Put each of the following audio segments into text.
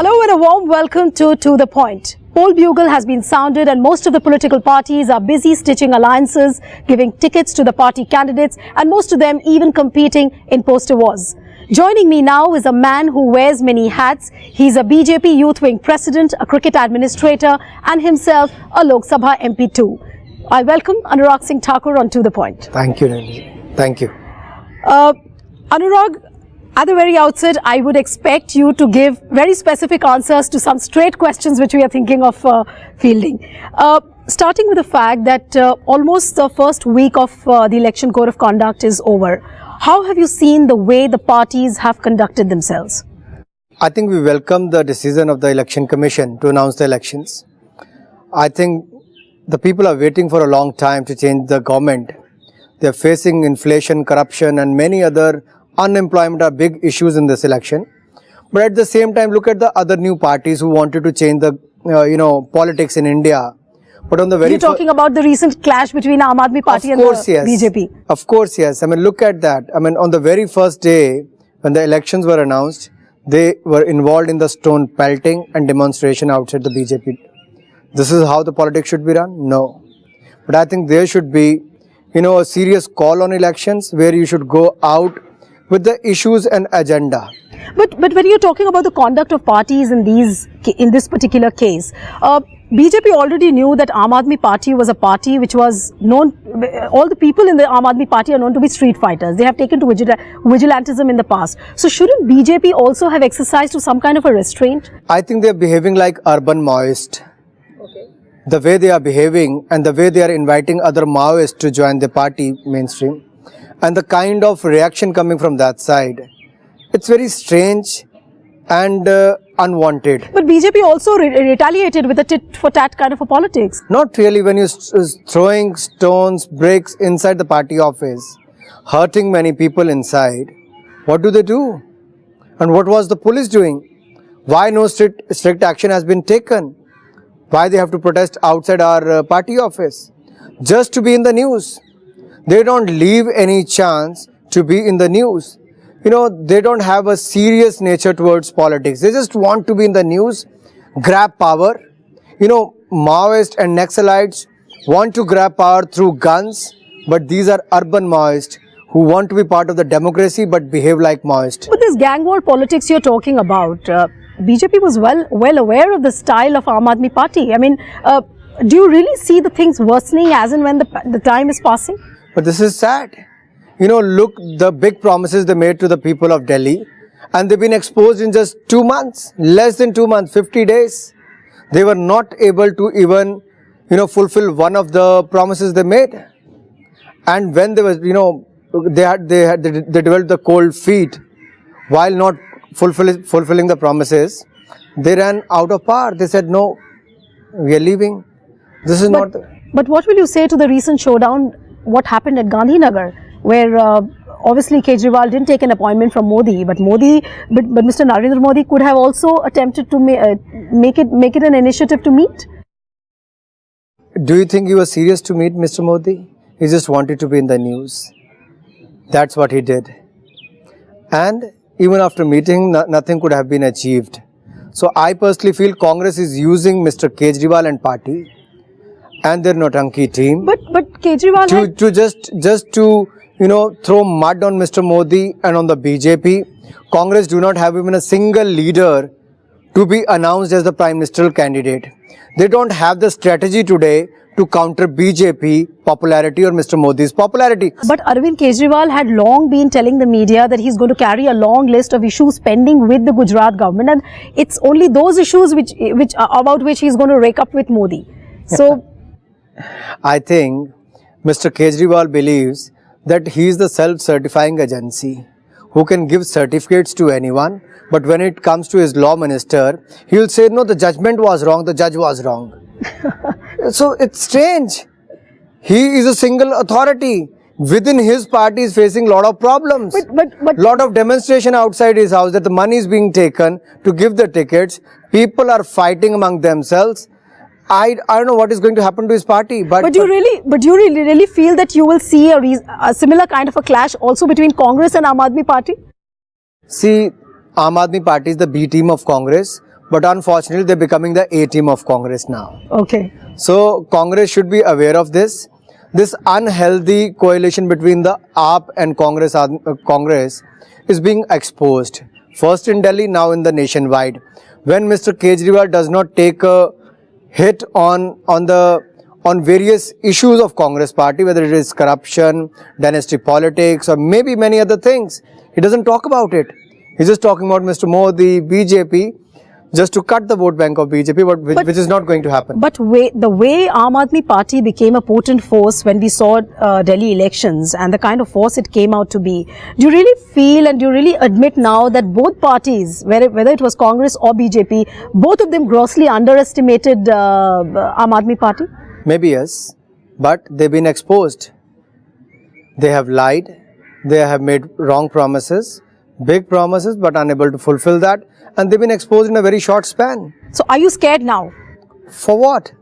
Hello and a warm welcome to The Point. Poll bugle has been sounded and most of the political parties are busy stitching alliances, giving tickets to the party candidates and most of them even competing in poster wars. Joining me now is a man who wears many hats. He's a BJP Youth Wing President, a cricket administrator and himself a Lok Sabha MP too. I welcome Anurag Thakur on To The Point. Thank you, Neelu. Thank you. Anurag, at the very outset, I would expect you to give very specific answers to some straight questions which we are thinking of fielding. Starting with the fact that almost the first week of the election code of conduct is over. How have you seen the way the parties have conducted themselves? I think we welcome the decision of the Election Commission to announce the elections. I think the people are waiting for a long time to change the government. They are facing inflation, corruption and many other unemployment are big issues in this election. But at the same time, look at the other new parties who wanted to change the, politics in India. But on the very You're talking about the recent clash between Aam Aadmi Party and the BJP. Of course, yes. I mean, look at that. I mean, on the very first day when the elections were announced, they were involved in the stone pelting and demonstration outside the BJP. This is how the politics should be run? No. But I think there should be, a serious call on elections where you should go out with the issues and agenda. But when you're talking about the conduct of parties in this particular case, BJP already knew that Aam Aadmi Party was a party which was known, all the people in the Aam Aadmi Party are known to be street fighters. They have taken to vigilantism in the past. So shouldn't BJP also have exercised to some kind of a restraint? I think they're behaving like urban Maoists. Okay. The way they are behaving and the way they are inviting other Maoists to join the party mainstream. And the kind of reaction coming from that side, it's very strange and unwanted. But BJP also retaliated with a tit-for-tat kind of a politics. Not really. When you're throwing stones, bricks inside the party office, hurting many people inside, what do they do? And what was the police doing? Why no strict action has been taken? Why they have to protest outside our party office? Just to be in the news. They don't leave any chance to be in the news. They don't have a serious nature towards politics. They just want to be in the news, grab power. Maoists and Naxalites want to grab power through guns, but these are urban Maoists who want to be part of the democracy but behave like Maoists. But this gang war politics you're talking about, BJP was well aware of the style of Aam Aadmi Party. I mean, do you really see the things worsening as and when the time is passing? But this is sad. Look the big promises they made to the people of Delhi and they've been exposed in just 2 months, less than 2 months, 50 days. They were not able to even, fulfill one of the promises they made. And when they was, they developed the cold feet while not fulfilling the promises, they ran out of power. They said, no, we are leaving. This is not. But what will you say to the recent showdown? What happened at Gandhinagar, where obviously Kejriwal didn't take an appointment from Modi, but Mr. Narendra Modi could have also attempted to make it an initiative to meet. Do you think he was serious to meet Mr. Modi? He just wanted to be in the news. That's what he did. And even after meeting, nothing could have been achieved. So I personally feel Congress is using Mr. Kejriwal and party and their Notanki team, but Kejriwal to just to throw mud on Mr. Modi and on the BJP. Congress do not have even a single leader to be announced as the Prime Ministerial candidate. They don't have the strategy today to counter BJP popularity or Mr. Modi's popularity. But Arvind Kejriwal had long been telling the media that he's going to carry a long list of issues pending with the Gujarat government, and it's only those issues about which he's going to rake up with Modi. So. I think Mr. Kejriwal believes that he is the self-certifying agency who can give certificates to anyone, but when it comes to his law minister, he will say, no, the judgment was wrong, the judge was wrong. So it's strange. He is a single authority. Within his party is facing a lot of problems. But lot of demonstration outside his house that the money is being taken to give the tickets. People are fighting among themselves. I don't know what is going to happen to his party. But do you really feel that you will see a similar kind of a clash also between Congress and Aam Aadmi Party? See, Aam Aadmi Party is the B team of Congress, but unfortunately they're becoming the A team of Congress now. Okay. So Congress should be aware of this. This unhealthy coalition between the AAP and Congress is being exposed. First in Delhi, now in the nationwide. When Mr. Kejriwal does not take a hit on various issues of Congress party, whether it is corruption, dynasty politics, or maybe many other things, he doesn't talk about it. He's just talking about Mr. Modi, BJP, just to cut the vote bank of BJP, which is not going to happen. But the way Aam Aadmi Party became a potent force when we saw Delhi elections and the kind of force it came out to be, do you really feel and do you really admit now that both parties, whether it was Congress or BJP, both of them grossly underestimated Aam Aadmi Party? Maybe yes, but they've been exposed. They have lied, they have made wrong promises, big promises, but unable to fulfill that. And they've been exposed in a very short span. So are you scared now? For what?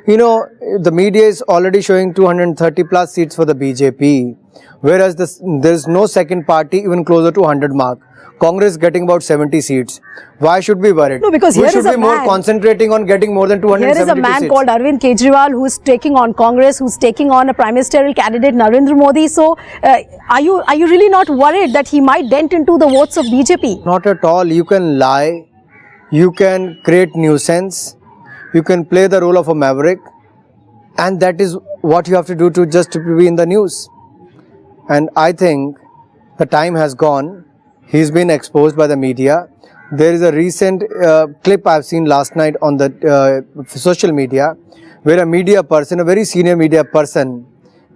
You know, the media is already showing 230 plus seats for the BJP, whereas there's no second party even closer to 100 mark. Congress getting about 70 seats. Why should we be worried? No, because we should be more concentrating on getting more than 270 seats. Here is a man called Arvind Kejriwal who is taking on Congress, who is taking on a prime ministerial candidate Narendra Modi. So, are you really not worried that he might dent into the votes of BJP? Not at all. You can lie, you can create nuisance, you can play the role of a maverick, and that is what you have to do to just to be in the news. And I think the time has gone. He's been exposed by the media. There is a recent clip I've seen last night on the social media where a media person, a very senior media person,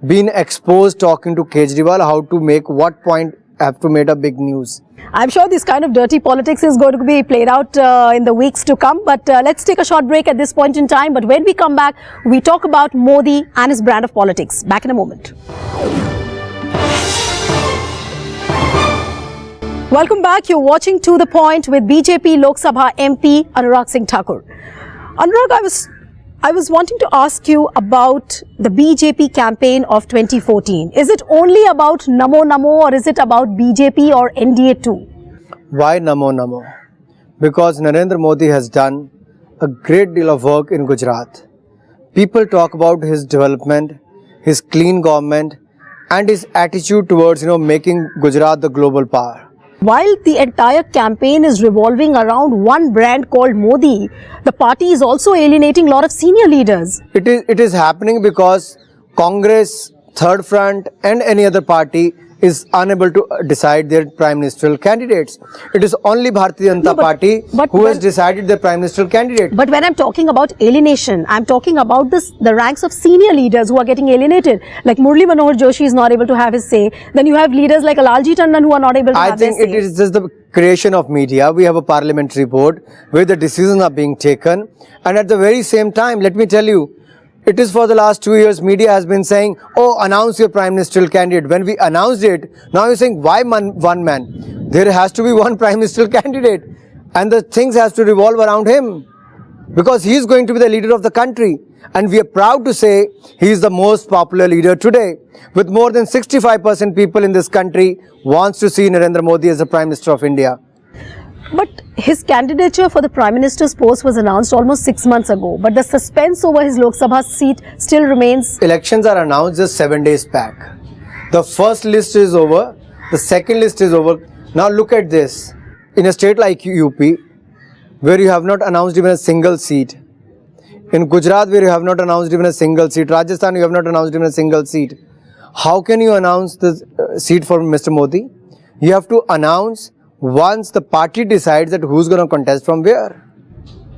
been exposed talking to Kejriwal how to make what point have to make a big news. I'm sure this kind of dirty politics is going to be played out in the weeks to come. But let's take a short break at this point in time. But when we come back, we talk about Modi and his brand of politics. Back in a moment. Welcome back. You're watching To The Point with BJP Lok Sabha MP Anurag Thakur. Anurag, I was wanting to ask you about the BJP campaign of 2014. Is it only about Namo Namo or is it about BJP or NDA too? Why Namo Namo? Because Narendra Modi has done a great deal of work in Gujarat. People talk about his development, his clean government and his attitude towards, making Gujarat the global power. While the entire campaign is revolving around one brand called Modi, the party is also alienating a lot of senior leaders. It is happening because Congress, Third Front and any other party is unable to decide their prime ministerial candidates. It is only Bharatiya Janata Party who has decided their prime ministerial candidate. But when I'm talking about alienation, I'm talking about the ranks of senior leaders who are getting alienated. Like Murli Manohar Joshi is not able to have his say. Then you have leaders like Alalji Tandon who are not able to have their say. I think it is just the creation of media. We have a parliamentary board where the decisions are being taken. And at the very same time, let me tell you, it is for the last 2 years, media has been saying, oh, announce your prime ministerial candidate. When we announced it, now you're saying, why one man? There has to be one prime ministerial candidate. And the things has to revolve around him. Because he is going to be the leader of the country. And we are proud to say he is the most popular leader today. With more than 65% people in this country wants to see Narendra Modi as the Prime Minister of India. But his candidature for the Prime Minister's post was announced almost 6 months ago. But the suspense over his Lok Sabha seat still remains. Elections are announced just 7 days back. The first list is over. The second list is over. Now look at this. In a state like UP, where you have not announced even a single seat. In Gujarat, where you have not announced even a single seat. Rajasthan, you have not announced even a single seat. How can you announce the seat for Mr. Modi? You have to announce once the party decides that who's going to contest from where.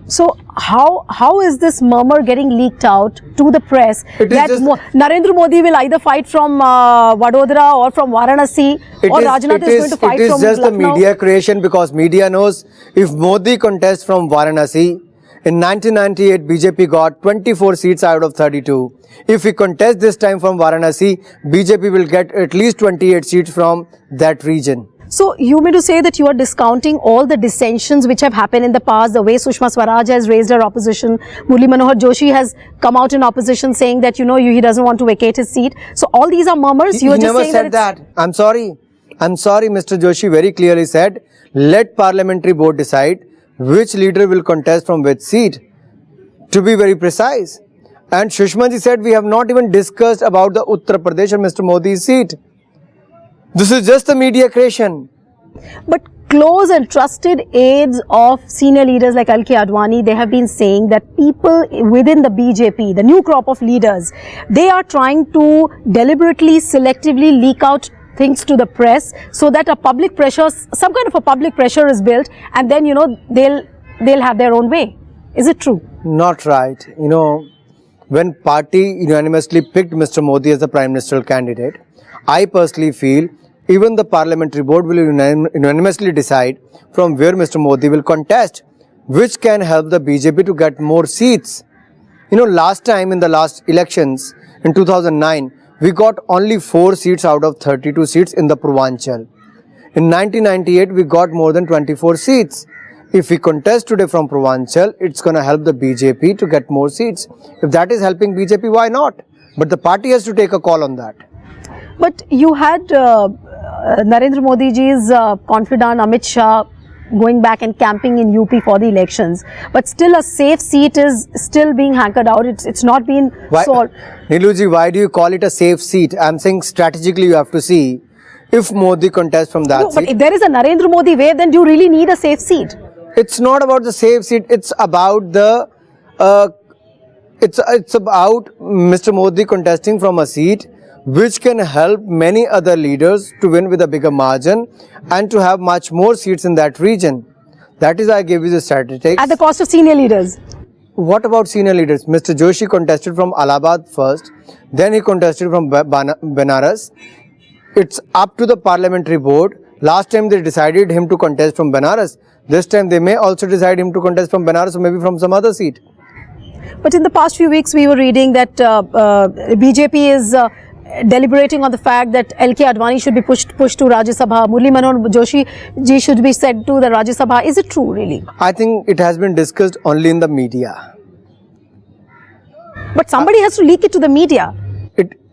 So how is this murmur getting leaked out to the press that Narendra Modi will either fight from Vadodara or from Varanasi or Rajnath is going to fight from Lucknow? It is just the media creation because media knows if Modi contests from Varanasi, in 1998 BJP got 24 seats out of 32. If he contests this time from Varanasi, BJP will get at least 28 seats from that region. So, you mean to say that you are discounting all the dissensions which have happened in the past, the way Sushma Swaraj has raised her opposition, Murli Manohar Joshi has come out in opposition saying that, he doesn't want to vacate his seat. So, all these are murmurs. You are just saying that. That. I'm sorry, Mr. Joshi very clearly said, let parliamentary board decide. which leader will contest from which seat, to be very precise. And Sushma ji said we have not even discussed about the Uttar Pradesh and Mr. Modi's seat. This is just a media creation. But close and trusted aides of senior leaders like L.K. Advani, they have been saying that people within the BJP, the new crop of leaders, they are trying to deliberately, selectively leak out things to the press so that a public pressure, some kind of a public pressure is built, and then, you know, they'll have their own way. Is it true? Not right. You know, when party unanimously picked Mr. Modi as the Prime Ministerial candidate, I personally feel even the parliamentary board will unanimously decide from where Mr. Modi will contest, which can help the BJP to get more seats. You know, last time in the last elections in 2009, we got only 4 seats out of 32 seats in the Purvanchal. In 1998, we got more than 24 seats. If we contest today from Purvanchal, it's going to help the BJP to get more seats. If that is helping BJP, why not? But the party has to take a call on that. But you had Narendra Modi ji's confidant Amit Shah going back and camping in UP for the elections. But still a safe seat is still being hankered out. It's not been solved. Neelu ji, why do you call it a safe seat? I'm saying strategically you have to see if Modi contests from that seat. But if there is a Narendra Modi wave, then do you really need a safe seat? It's not about the safe seat. It's about the it's about Mr. Modi contesting from a seat which can help many other leaders to win with a bigger margin and to have much more seats in that region. That is, I gave you the statistics. At the cost of senior leaders. What about senior leaders? Mr. Joshi contested from Allahabad first, then he contested from Benares. It's up to the parliamentary board. Last time they decided him to contest from Benares. This time they may also decide him to contest from Benares or maybe from some other seat. But in the past few weeks, we were reading that BJP is deliberating on the fact that L.K. Advani should be pushed to Rajya Sabha. Murli Manohar Joshi ji should be sent to the Rajya Sabha. Is it true, really? I think it has been discussed only in the media. But somebody has to leak it to the media.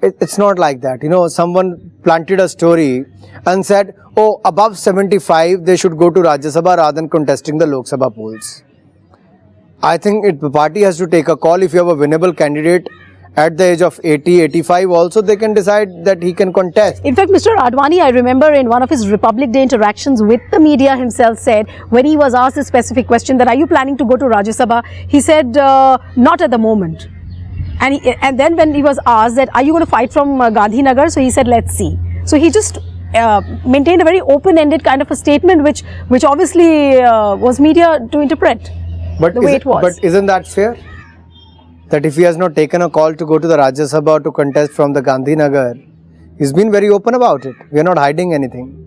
It's not like that. You know, someone planted a story and said, oh, above 75, they should go to Rajya Sabha rather than contesting the Lok Sabha polls. I think the party has to take a call. If you have a winnable candidate at the age of 80, 85 also, they can decide that he can contest. In fact, Mr. Advani, I remember in one of his Republic Day interactions with the media himself said, when he was asked a specific question that are you planning to go to Rajya Sabha, he said, not at the moment. And then when he was asked that, are you going to fight from Gandhinagar? So he said, let's see. So he just maintained a very open-ended kind of a statement, which obviously was media to interpret the way it was. But isn't that fair? That if he has not taken a call to go to the Rajya Sabha to contest from the Gandhinagar, he's been very open about it. We are not hiding anything.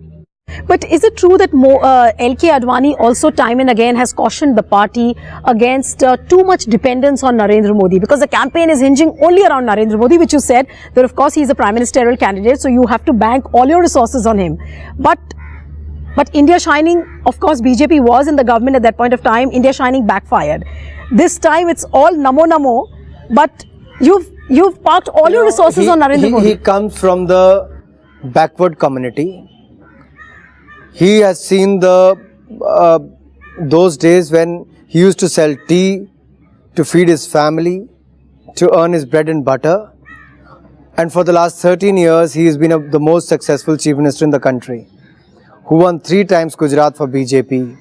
But is it true that L.K. Advani also time and again has cautioned the party against too much dependence on Narendra Modi? Because the campaign is hinging only around Narendra Modi, which you said that of course he is a prime ministerial candidate, so you have to bank all your resources on him. But India Shining, of course BJP was in the government at that point of time, India Shining backfired. This time it's all namo namo, but you've parked all your resources on Narendra Modi. He comes from the backward community. He has seen those days when he used to sell tea to feed his family, to earn his bread and butter. And for the last 13 years, he has been the most successful chief minister in the country, who won 3 times Gujarat for BJP.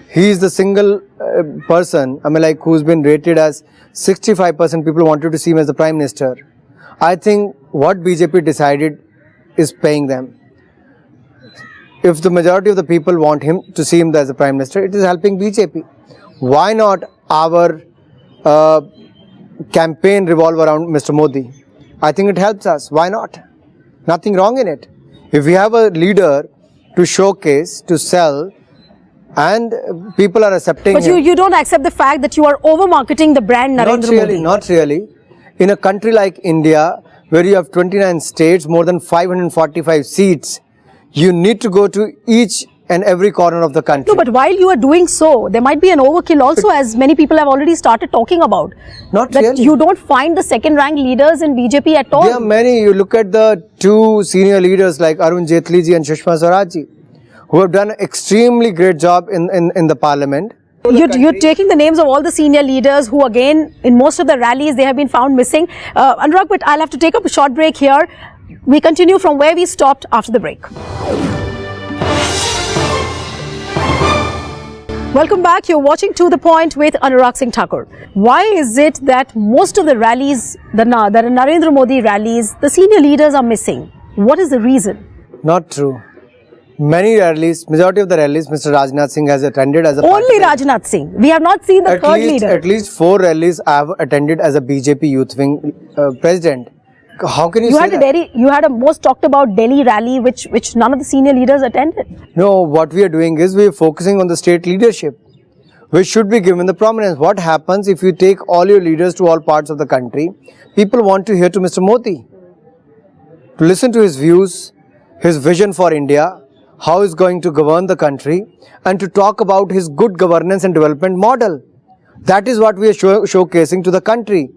He is the single person, who's been rated as 65% people wanted to see him as the prime minister. I think what BJP decided is paying them. If the majority of the people want him to see him as the prime minister, it is helping BJP. Why not our campaign revolve around Mr. Modi? I think it helps us. Why not? Nothing wrong in it. If we have a leader to showcase, to sell, and people are accepting him. But you don't accept the fact that you are over-marketing the brand Narendra Modi. Not really. In a country like India, where you have 29 states, more than 545 seats, you need to go to each and every corner of the country. No, but while you are doing so, there might be an overkill also, as many people have already started talking about. Not that really. You don't find the second-rank leaders in BJP at all. There are many. You look at the 2 senior leaders like Arun Jaitley ji and Sushma Swaraj ji, who have done an extremely great job in the parliament. You're taking the names of all the senior leaders who, again, in most of the rallies, they have been found missing. Anurag, but I'll have to take up a short break here. We continue from where we stopped after the break. Welcome back. You're watching To The Point with Anurag Thakur. Why is it that most of the rallies, the Narendra Modi rallies, the senior leaders are missing? What is the reason? Not true. Many rallies, majority of the rallies, Mr. Rajnath Singh has attended as a Only Rajnath Singh. We have not seen the third leader. At least 4 rallies I have attended as a BJP Youth Wing president. How can you say that? You had a most talked about Delhi rally, which none of the senior leaders attended. No, what we are doing is we are focusing on the state leadership, which should be given the prominence. What happens if you take all your leaders to all parts of the country? People want to hear to Mr. Modi, to listen to his views, his vision for India, how he's going to govern the country, and to talk about his good governance and development model. That is what we are showcasing to the country.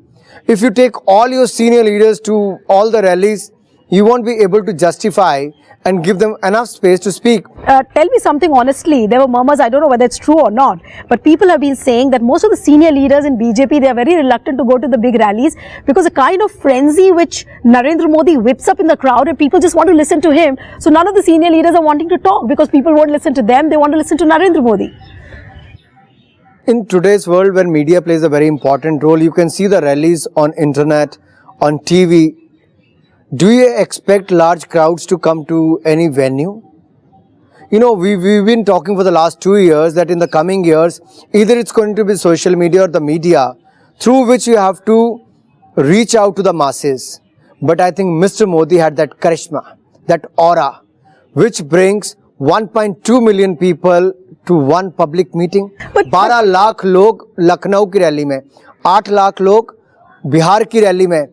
If you take all your senior leaders to all the rallies, you won't be able to justify and give them enough space to speak. Tell me something honestly. There were murmurs, I don't know whether it's true or not, but people have been saying that most of the senior leaders in BJP, they are very reluctant to go to the big rallies because the kind of frenzy which Narendra Modi whips up in the crowd and people just want to listen to him. So none of the senior leaders are wanting to talk because people won't listen to them, they want to listen to Narendra Modi. In today's world, where media plays a very important role, you can see the rallies on internet, on TV. Do you expect large crowds to come to any venue? You know, we've been talking for the last 2 years that in the coming years, either it's going to be social media or the media through which you have to reach out to the masses. But I think Mr. Modi had that charisma, that aura, which brings 1.2 million people to one public meeting. 12 lakh लोग लखनऊ की rally में, 8 लाख लोग बिहार की rally में.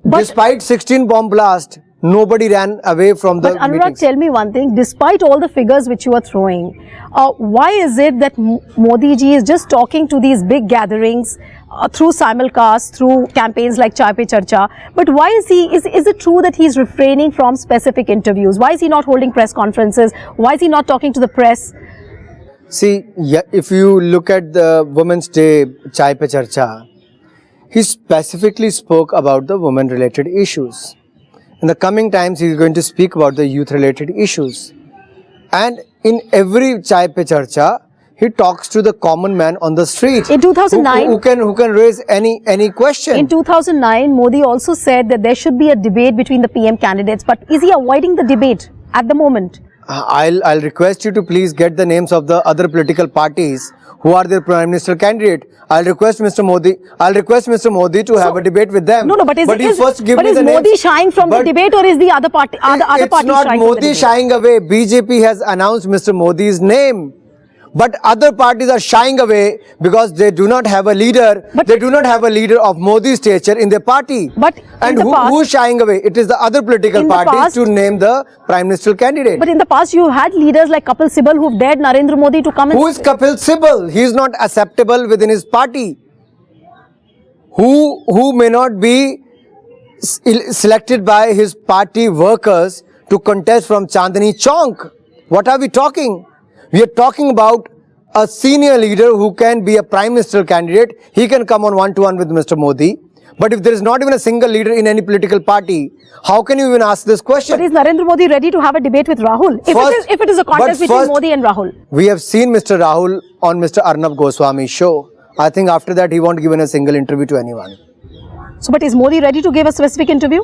Despite 16 bomb blast, nobody ran away from the But Anurag, meetings. tell me one thing. Despite all the figures which you are throwing, why is it that Modi ji is just talking to these big gatherings through simulcast, through campaigns like Chai Pe Charcha? But why is it true that he is refraining from specific interviews? Why is he not holding press conferences? Why is he not talking to the press? See, if you look at the Women's Day Chai Pe Charcha, he specifically spoke about the women-related issues. In the coming times, he is going to speak about the youth-related issues. And in every Chai Pe Charcha, he talks to the common man on the street. In 2009, who can raise any question. In 2009, Modi also said that there should be a debate between the PM candidates. But is he avoiding the debate at the moment? I'll request you to please get the names of the other political parties who are their Prime Minister candidate. I'll request Mr. Modi to have a debate with them. No, but is Modi shying from the debate, or is the other party? Other party it's not shying Modi shying away. BJP has announced Mr. Modi's name. But other parties are shying away because they do not have a leader. They do not have a leader of Modi's stature in their party. But and who's shying away? It is the other political parties to name the Prime Minister candidate. But in the past, you had leaders like Kapil Sibal who've dared Narendra Modi to come and... Who is Kapil Sibal? He is not acceptable within his party. Who may not be selected by his party workers to contest from Chandni Chowk. What are we talking? We are talking about a senior leader who can be a Prime Minister candidate. He can come on one-to-one with Mr. Modi. But if there is not even a single leader in any political party, how can you even ask this question? But is Narendra Modi ready to have a debate with Rahul? If it is a contest between Modi and Rahul. We have seen Mr. Rahul on Mr. Arnab Goswami's show. I think after that he won't give a single interview to anyone. So, but is Modi ready to give a specific interview?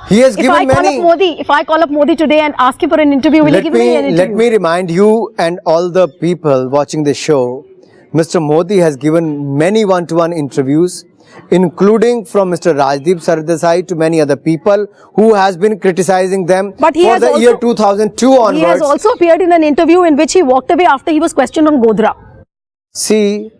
He has given many. If I call up Modi today and ask him for an interview, will he give me an interview? Let me remind you and all the people watching this show, Mr. Modi has given many one-to-one interviews, including from Mr. Rajdeep Sardesai to many other people who has been criticizing them for the year 2002 onwards. He has also appeared in an interview in which he walked away after he was questioned on Godhra. See,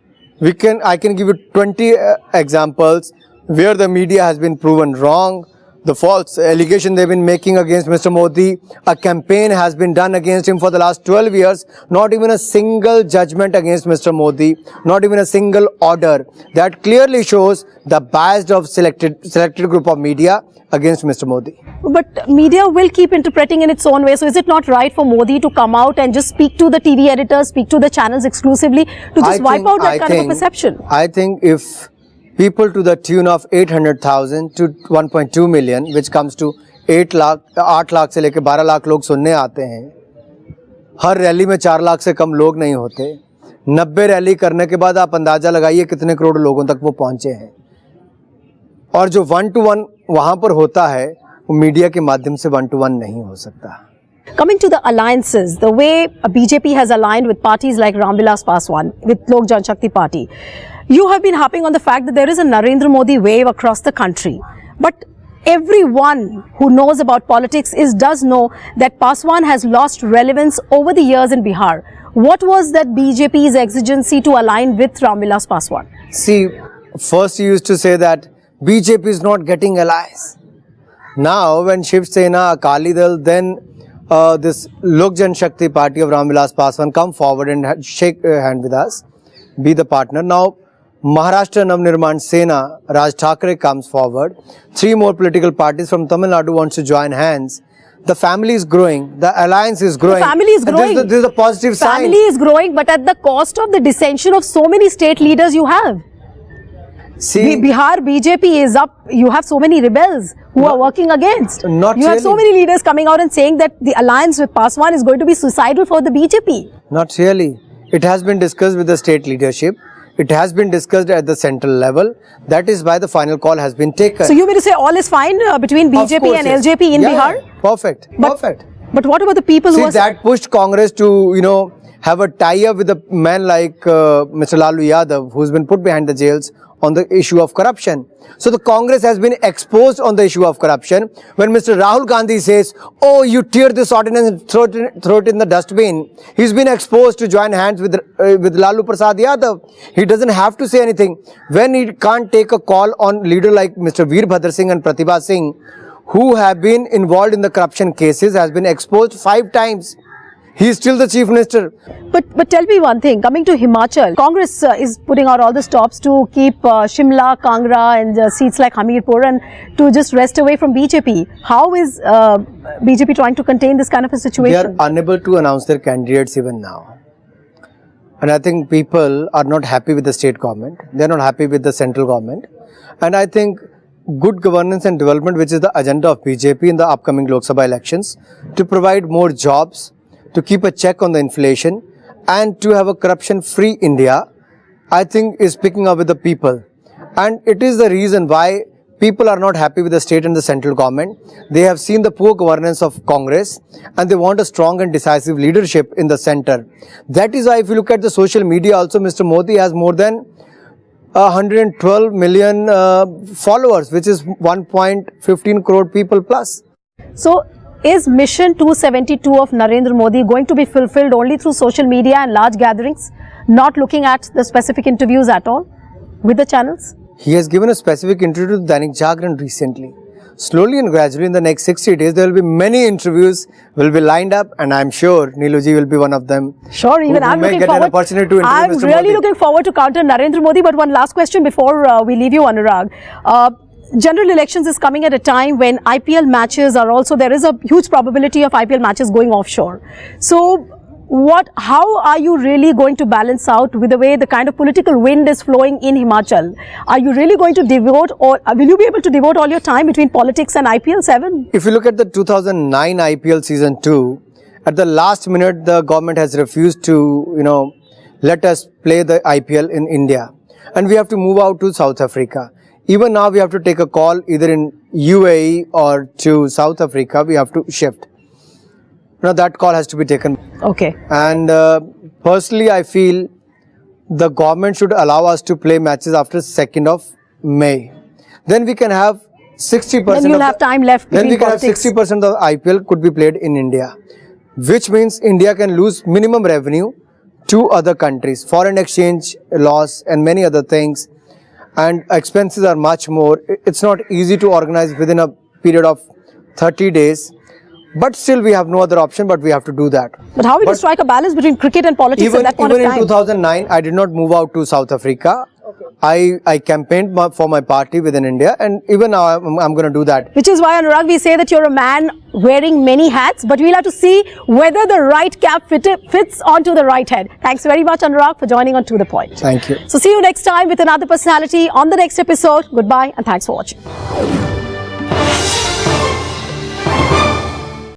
I can give you 20 examples where the media has been proven wrong. the false allegation they've been making against Mr. Modi. A campaign has been done against him for the last 12 years. Not even a single judgment against Mr. Modi. Not even a single order. That clearly shows the bias of selected group of media against Mr. Modi. But media will keep interpreting in its own way. So is it not right for Modi to come out and just speak to the TV editors, speak to the channels exclusively to just wipe out that kind of a perception? I think if people to the tune of 800,000 to 1.2 million, which comes to 8 lakh से लेके 12 लाख लोग सुनने आते हैं, हर rally में 4 लाख से कम लोग नहीं होते, 90 रैली करने के बाद आप अंदाजा लगाइए कितने करोड़ लोगों तक वो पहुंचे हैं, और जो 1-to-1 वहां पर होता है वो मीडिया के माध्यम से 1-to-1 नहीं हो सकता. Coming to the alliances, the way BJP has aligned with parties like Ramvilas Paswan, with Lok Janshakti Party, you have been harping on the fact that there is a Narendra Modi wave across the country. But everyone who knows about politics does know that Paswan has lost relevance over the years in Bihar. What was that BJP's exigency to align with Ramvilas Paswan? See, first you used to say that BJP is not getting allies. Now when Shiv Sena, Akali Dal, then this Lok Janshakti Party of Ramvilas Paswan come forward and shake hand with us, be the partner. Now Maharashtra Navnirman Sena, Raj Thakure comes forward. 3 more political parties from Tamil Nadu wants to join hands. The family is growing. The alliance is growing. The family is growing. This is a positive sign. Family is growing, but at the cost of the dissension of so many state leaders you have. See, Bihar BJP is up. You have so many rebels who are working against. Not you have so really. many leaders coming out and saying that the alliance with Paswan is going to be suicidal for the BJP. Not really. It has been discussed with the state leadership. It has been discussed at the central level. That is why the final call has been taken. So you mean to say all is fine between BJP and yes. LJP in Yeah, Bihar? Perfect. Perfect. But what about the people who See, are... that pushed Congress to, have a tie-up with a man like Mr. Lalu Yadav, who's been put behind the jails on the issue of corruption. So the Congress has been exposed on the issue of corruption. When Mr. Rahul Gandhi says, oh, you tear this ordinance and throw it in the dustbin, he's been exposed to join hands with Lalu Prasad Yadav. He doesn't have to say anything. When he can't take a call on leader like Mr. Veerbhadra Singh and Pratibha Singh, who have been involved in the corruption cases, has been exposed 5 times. He is still the chief minister. But tell me one thing, coming to Himachal, Congress is putting out all the stops to keep Shimla, Kangra and seats like Hamirpur and to just rest away from BJP. How is BJP trying to contain this kind of a situation? They are unable to announce their candidates even now. And I think people are not happy with the state government. They are not happy with the central government. And I think good governance and development, which is the agenda of BJP in the upcoming Lok Sabha elections, to provide more jobs, to keep a check on the inflation and to have a corruption-free India, I think is picking up with the people. And it is the reason why people are not happy with the state and the central government. They have seen the poor governance of Congress and they want a strong and decisive leadership in the center. That is why if you look at the social media also, Mr. Modi has more than 112 million followers, which is 1.15 crore people plus. So, is Mission 272 of Narendra Modi going to be fulfilled only through social media and large gatherings, not looking at the specific interviews at all with the channels? He has given a specific interview to Dainik Jagran recently. Slowly and gradually in the next 60 days, there will be many interviews will be lined up and I'm sure Neelu ji will be one of them. Sure, even I'm looking forward. An opportunity to interview I'm Mr. really Modi. looking forward to counter Narendra Modi. But one last question before we leave you, Anurag. General elections is coming at a time when IPL matches are also, there is a huge probability of IPL matches going offshore. So, how are you really going to balance out with the way the kind of political wind is flowing in Himachal? Are you really going to devote, or will you be able to devote all your time between politics and IPL 7? If you look at the 2009 IPL season 2, at the last minute, the government has refused to, let us play the IPL in India. And we have to move out to South Africa. Even now, we have to take a call either in UAE or to South Africa. We have to shift. Now, that call has to be taken. Okay. And personally, I feel the government should allow us to play matches after 2nd of May. Then we can have 60%. Then you'll have time left. Then we can have 60% of the IPL could be played in India, which means India can lose minimum revenue to other countries, foreign exchange loss and many other things. And expenses are much more. It's not easy to organize within a period of 30 days. But still we have no other option, but we have to do that. But how will you strike a balance between cricket and politics Even, at that point even of time? in 2009, I did not move out to South Africa. I campaigned for my party within India, and even now I'm going to do that. Which is why, Anurag, we say that you're a man wearing many hats, but we'll have to see whether the right cap fits onto the right head. Thanks very much, Anurag, for joining on To The Point. Thank you. So see you next time with another personality on the next episode. Goodbye and thanks for watching.